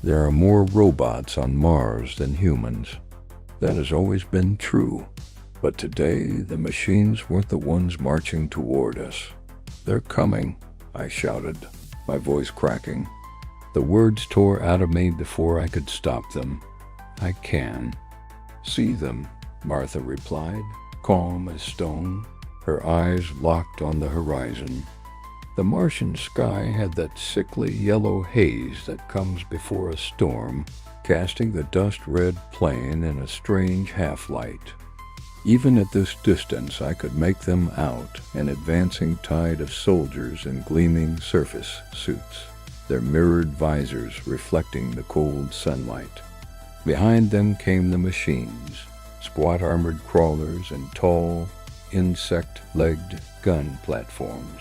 There are more robots on Mars than humans. That has always been true. But today, the machines weren't the ones marching toward us. "They're coming," I shouted, my voice cracking. The words tore out of me before I could stop them. "I can see them," Martha replied, calm as stone, her eyes locked on the horizon. The Martian sky had that sickly yellow haze that comes before a storm, casting the dust-red plain in a strange half-light. Even at this distance, I could make them out, an advancing tide of soldiers in gleaming surface suits, their mirrored visors reflecting the cold sunlight. Behind them came the machines, squat armored crawlers and tall, insect-legged gun platforms,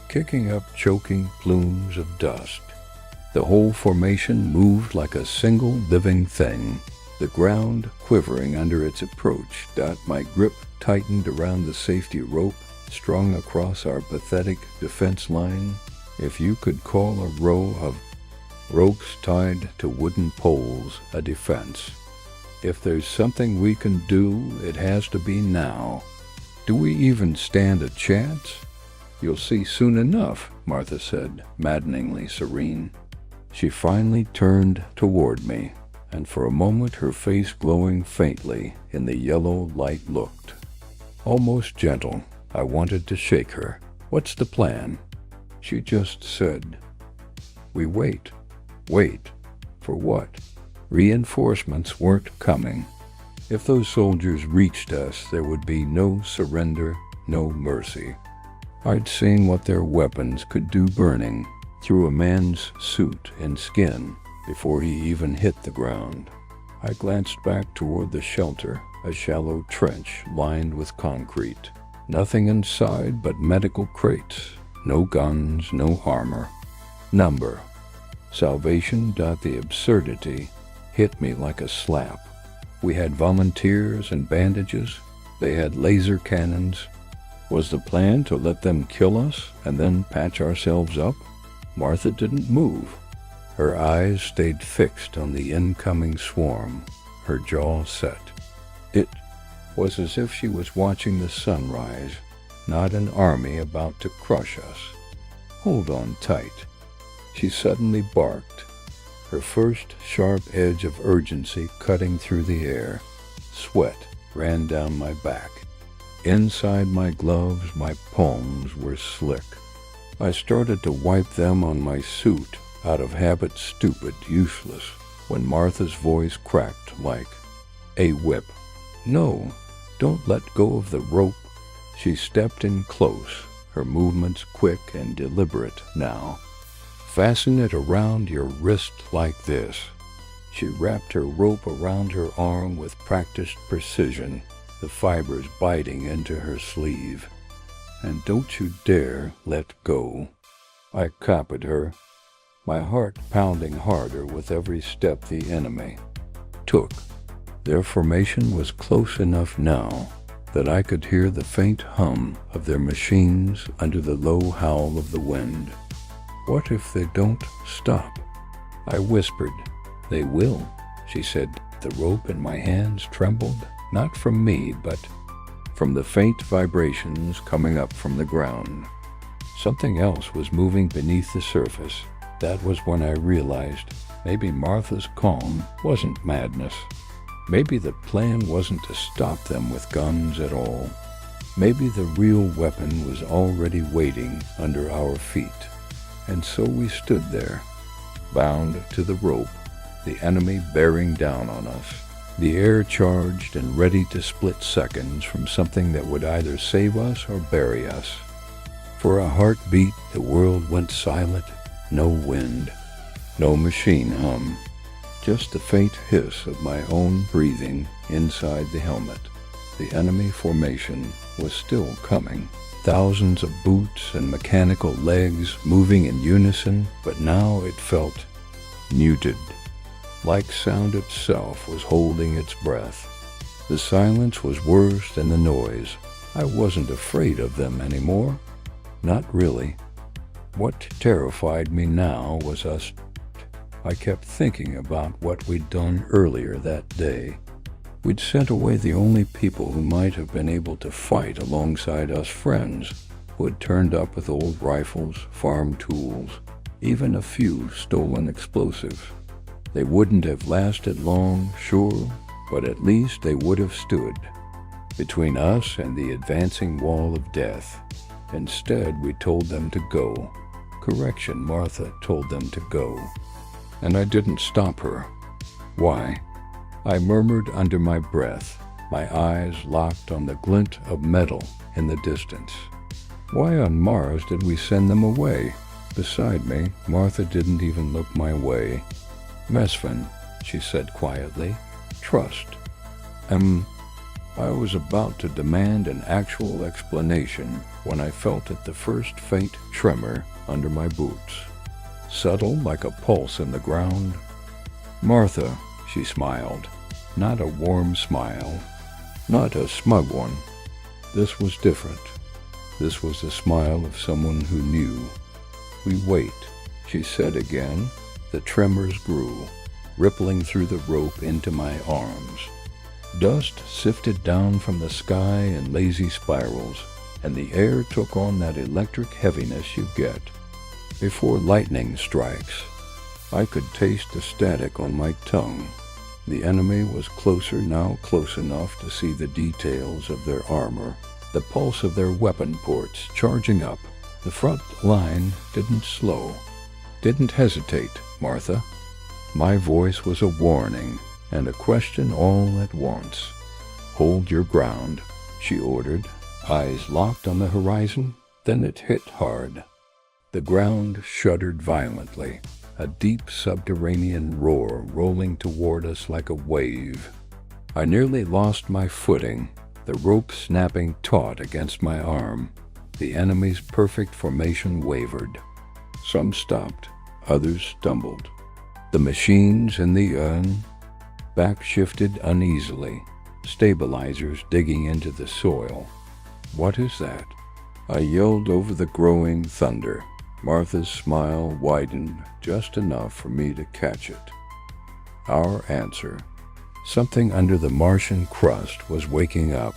kicking up choking plumes of dust. The whole formation moved like a single living thing, the ground quivering under its approach. My grip tightened around the safety rope strung across our pathetic defense line. If you could call a row of ropes tied to wooden poles a defense. If there's something we can do, it has to be now. Do we even stand a chance? "You'll see soon enough," Martha said, maddeningly serene. She finally turned toward me, and for a moment her face glowing faintly in the yellow light looked almost gentle. I wanted to shake her. "What's the plan?" She just said, "We wait." Wait. For what? Reinforcements weren't coming. If those soldiers reached us, there would be no surrender, no mercy. I'd seen what their weapons could do burning through a man's suit and skin before he even hit the ground. I glanced back toward the shelter, a shallow trench lined with concrete. Nothing inside but medical crates. No guns, no armor. Number. Salvation. The absurdity hit me like a slap. We had volunteers and bandages. They had laser cannons. Was the plan to let them kill us and then patch ourselves up? Martha didn't move. Her eyes stayed fixed on the incoming swarm, her jaw set. It was as if she was watching the sunrise, not an army about to crush us. "Hold on tight," she suddenly barked, her first sharp edge of urgency cutting through the air. Sweat ran down my back. Inside my gloves, my palms were slick. I started to wipe them on my suit, out of habit, stupid, useless, when Martha's voice cracked like a whip. "No, don't let go of the rope." She stepped in close, her movements quick and deliberate now. "Fasten it around your wrist like this." She wrapped her rope around her arm with practiced precision, the fibers biting into her sleeve. "And don't you dare let go." I copied her, my heart pounding harder with every step the enemy took. Their formation was close enough now that I could hear the faint hum of their machines under the low howl of the wind. "What if they don't stop?" I whispered. "They will," she said. The rope in my hands trembled, not from me, but from the faint vibrations coming up from the ground. Something else was moving beneath the surface. That was when I realized maybe Martha's calm wasn't madness. Maybe the plan wasn't to stop them with guns at all. Maybe the real weapon was already waiting under our feet. And so we stood there, bound to the rope, the enemy bearing down on us, the air charged and ready to split seconds from something that would either save us or bury us. For a heartbeat, the world went silent. No wind, no machine hum, just the faint hiss of my own breathing inside the helmet. The enemy formation was still coming. Thousands of boots and mechanical legs moving in unison, but now it felt muted, like sound itself was holding its breath. The silence was worse than the noise. I wasn't afraid of them anymore. Not really. What terrified me now was us I kept thinking about what we'd done earlier that day. We'd sent away the only people who might have been able to fight alongside us friends who had turned up with old rifles, farm tools, even a few stolen explosives. They wouldn't have lasted long, sure, but at least they would have stood between us and the advancing wall of death. Instead, we told them to go. Correction, Martha told them to go. And I didn't stop her. Why? I murmured under my breath, my eyes locked on the glint of metal in the distance. Why on Mars did we send them away? Beside me, Martha didn't even look my way. Mesfin, she said quietly, trust. I was about to demand an actual explanation when I felt the first faint tremor under my boots. Subtle like a pulse in the ground. Martha, she smiled. Not a warm smile. Not a smug one. This was different. This was the smile of someone who knew. We wait, she said again. The tremors grew, rippling through the rope into my arms. Dust sifted down from the sky in lazy spirals, and the air took on that electric heaviness you get before lightning strikes. I could taste the static on my tongue. The enemy was closer now, close enough to see the details of their armor, the pulse of their weapon ports charging up. The front line didn't slow, didn't hesitate, Martha. My voice was a warning and a question all at once. Hold your ground, she ordered, eyes locked on the horizon. Then it hit hard. The ground shuddered violently, a deep subterranean roar rolling toward us like a wave. I nearly lost my footing, the rope snapping taut against my arm. The enemy's perfect formation wavered. Some stopped, others stumbled. The machines in the back shifted uneasily, stabilizers digging into the soil. What is that? I yelled over the growing thunder. Martha's smile widened just enough for me to catch it. Our answer. Something under the Martian crust was waking up.